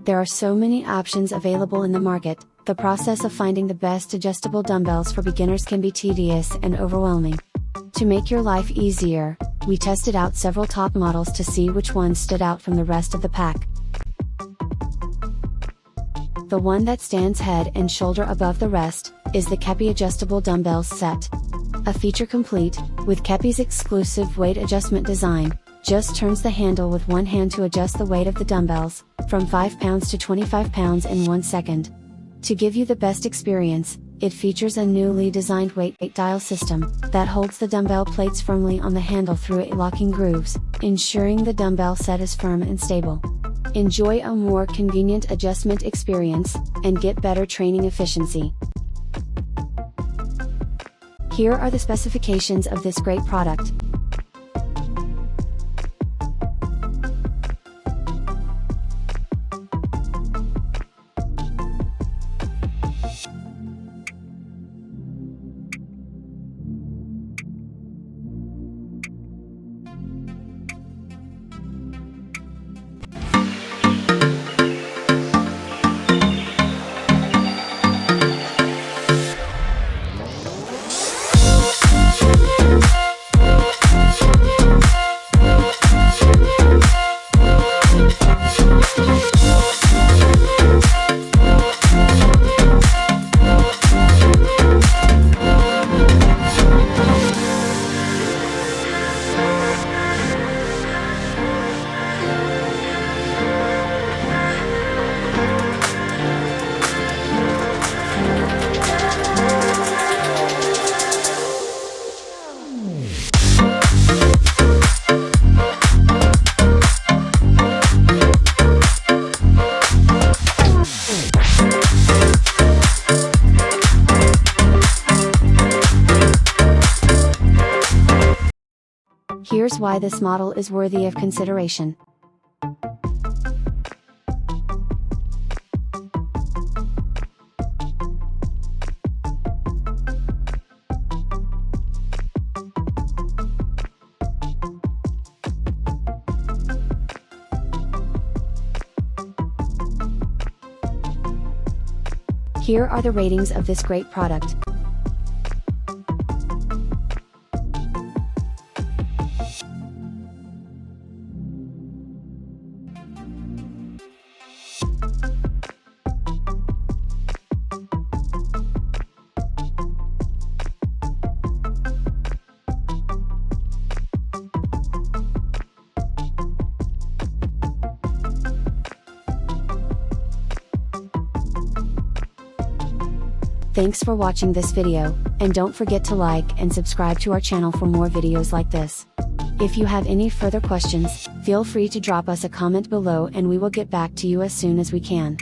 There are so many options available in the market, the process of finding the best adjustable dumbbells for beginners can be tedious and overwhelming. To make your life easier, we tested out several top models to see which ones stood out from the rest of the pack. The one that stands head and shoulder above the rest, is the Keppi Adjustable Dumbbells Set. A feature complete, with Keppi's exclusive weight adjustment design, just turns the handle with one hand to adjust the weight of the dumbbells, from 5 pounds to 25 pounds in 1 second. To give you the best experience, it features a newly designed weight dial system, that holds the dumbbell plates firmly on the handle through 8 locking grooves, ensuring the dumbbell set is firm and stable. Enjoy a more convenient adjustment experience, and get better training efficiency. Here are the specifications of this great product. Here's why this model is worthy of consideration. Here are the ratings of this great product. Thanks for watching this video, and don't forget to like and subscribe to our channel for more videos like this. If you have any further questions, feel free to drop us a comment below and we will get back to you as soon as we can.